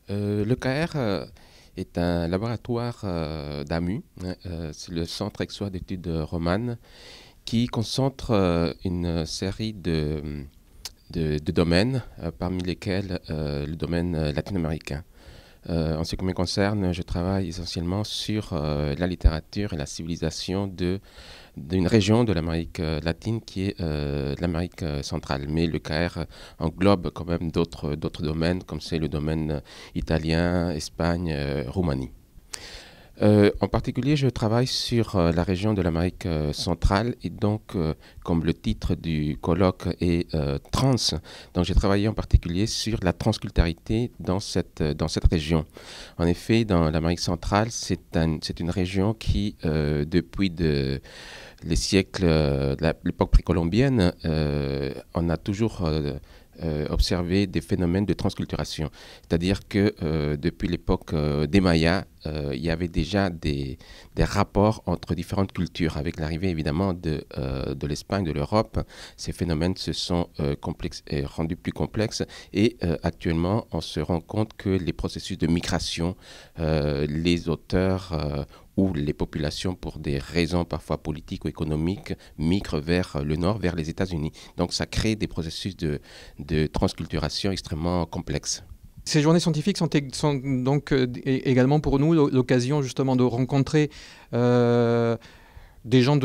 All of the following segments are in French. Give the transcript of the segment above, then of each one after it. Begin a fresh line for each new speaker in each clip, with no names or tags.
Le CAER est un laboratoire d'AMU, hein, c'est le Centre aixois d'études romanes, qui concentre une série de domaines, parmi lesquels le domaine latino-américain. En ce qui me concerne, je travaille essentiellement sur la littérature et la civilisation d'une région de l'Amérique latine qui est l'Amérique centrale. Mais le CAER englobe quand même d'autres domaines, comme c'est le domaine italien, Espagne, Roumanie. En particulier, je travaille sur la région de l'Amérique centrale et donc, comme le titre du colloque est trans, donc j'ai travaillé en particulier sur la transculturalité dans cette région. En effet, dans l'Amérique centrale, c'est une région qui, depuis les siècles de l'époque précolombienne, on a toujours observé des phénomènes de transculturation. C'est-à-dire que depuis l'époque des Mayas, il y avait déjà des rapports entre différentes cultures. Avec l'arrivée évidemment de l'Espagne, de l'Europe, ces phénomènes se sont rendus plus complexes et actuellement on se rend compte que les processus de migration, les auteurs où les populations, pour des raisons parfois politiques ou économiques, migrent vers le nord, vers les États-Unis. Donc ça crée des processus de transculturation extrêmement complexes.
Ces journées scientifiques sont donc également pour nous l'occasion justement de rencontrer des gens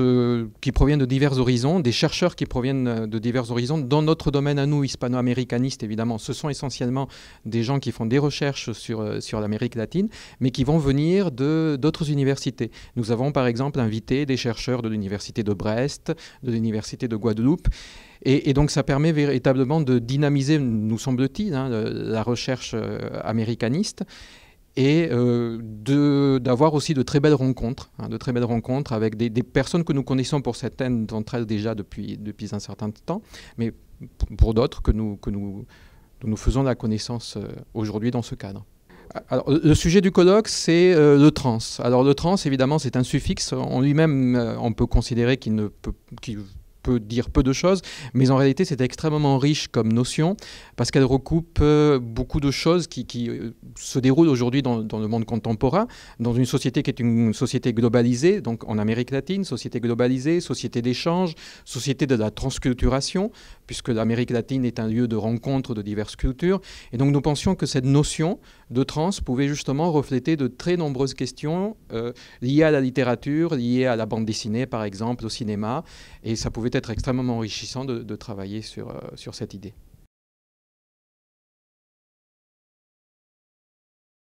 qui proviennent de divers horizons, des chercheurs qui proviennent de divers horizons. Dans notre domaine à nous, hispano-américanistes, évidemment, ce sont essentiellement des gens qui font des recherches sur l'Amérique latine, mais qui vont venir d'autres universités. Nous avons par exemple invité des chercheurs de l'université de Brest, de l'université de Guadeloupe, et donc ça permet véritablement de dynamiser, nous semble-t-il, la recherche américaniste, et d'avoir aussi de très belles rencontres, avec des personnes que nous connaissons pour certaines d'entre elles déjà depuis un certain temps, mais pour d'autres que nous faisons la connaissance aujourd'hui dans ce cadre. Alors, le sujet du colloque, c'est le trans. Alors le trans, évidemment, c'est un suffixe. En lui-même, on peut considérer qu'il peut dire peu de choses, mais en réalité c'est extrêmement riche comme notion parce qu'elle recoupe beaucoup de choses qui se déroulent aujourd'hui dans le monde contemporain, dans une société qui est une société globalisée, donc en Amérique latine, société globalisée, société d'échange, société de la transculturation, puisque l'Amérique latine est un lieu de rencontre de diverses cultures. Et donc nous pensions que cette notion de trans pouvait justement refléter de très nombreuses questions liées à la littérature, liées à la bande dessinée par exemple, au cinéma, et ça pouvait être extrêmement enrichissant de travailler sur cette idée.